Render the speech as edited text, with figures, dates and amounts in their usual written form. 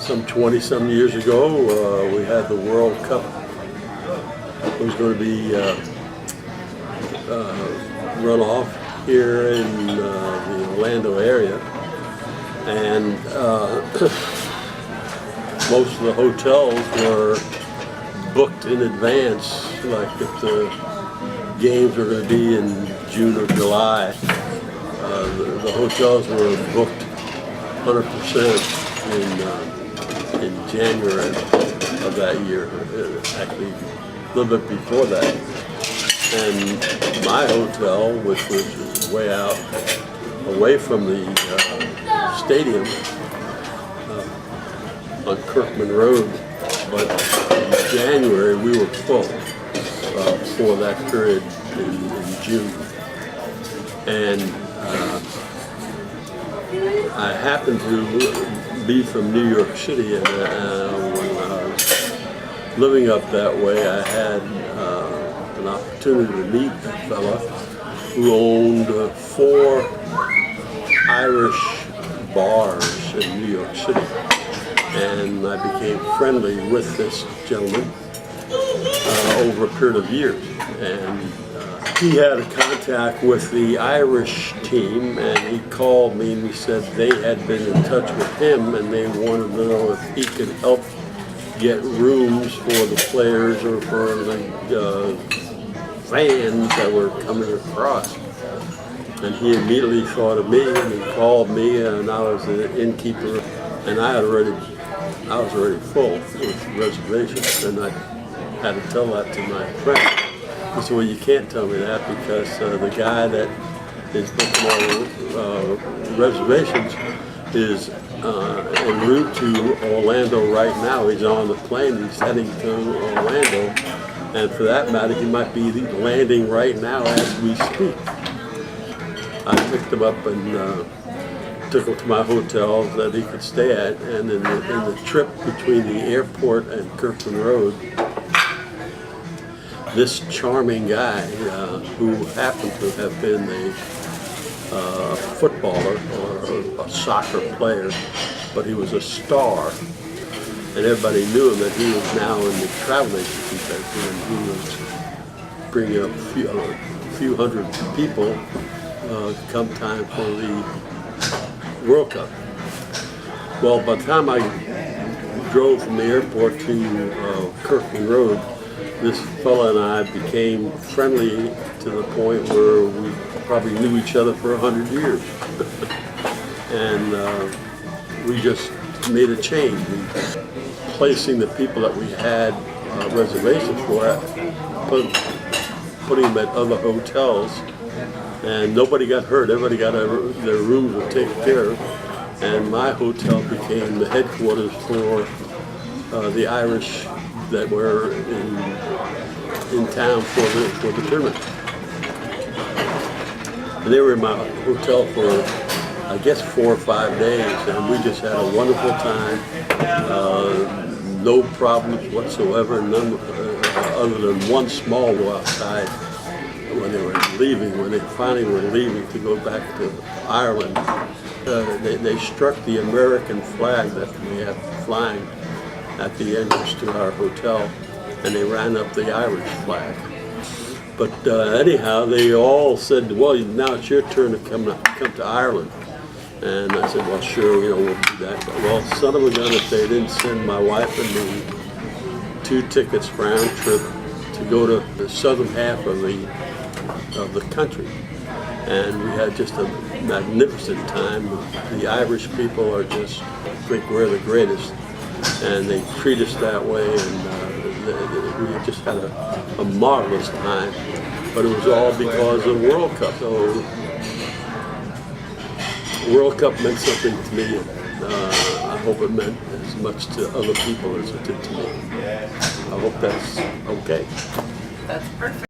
some 20-some years ago, we had the World Cup. It was going to be run off here in the Orlando area, and most of the hotels were booked in advance, like if the games were going to be in June or July. The hotels were booked 100% in January of that year, actually a little bit before that. And my hotel, which was way out away from the stadium on Kirkman Road, but in January we were full for that period in June. And I happened to be from New York City, and when I was living up that way, I had an opportunity to meet a fella who owned 4 Irish bars in New York City. And I became friendly with this gentleman over a period of years. And he had a contact with the Irish team, and he called me and he said they had been in touch with him and they wanted to know if he could help get rooms for the players or for the fans that were coming across. And he immediately thought of me, and he called me, and I was the innkeeper, and I was already full with reservations, and I had to tell that to my friend. He said, well, you can't tell me that because the guy that is booking all reservations is en route to Orlando right now. He's on the plane, he's heading to Orlando, and for that matter, he might be landing right now as we speak. I picked him up and took him to my hotel that he could stay at, and in the trip between the airport and Kirkman Road, this charming guy who happened to have been a footballer or a soccer player, but he was a star, and everybody knew him that he was now in the travel agency sector, and he was bringing up a few hundred people come time for the World Cup. Well, by the time I drove from the airport to Kirkman Road, this fella and I became friendly to the point where we probably knew each other for 100 years. And we just made a change. Placing the people that we had reservations for, putting them at other hotels, and nobody got hurt. Everybody got their rooms were taken care of, and my hotel became the headquarters for the Irish that were in town for the tournament. And they were in my hotel for, I guess, 4 or 5 days, and we just had a wonderful time. No problems whatsoever, none other than one small go outside when they were leaving. When they finally were leaving to go back to Ireland, they struck the American flag that we had flying at the entrance to our hotel, and they ran up the Irish flag. But anyhow, they all said, well, now it's your turn to come to Ireland. And I said, well, sure, we'll do that. Well, son of a gun, if they didn't send my wife and me 2 tickets round trip to go to the southern half of the country. And we had just a magnificent time. The Irish people are just, I think we're the greatest. And they treat us that way, and we just had a marvelous time. But it was all because of the World Cup. So World Cup meant something to me. I hope it meant as much to other people as it did to me. I hope that's okay. That's perfect.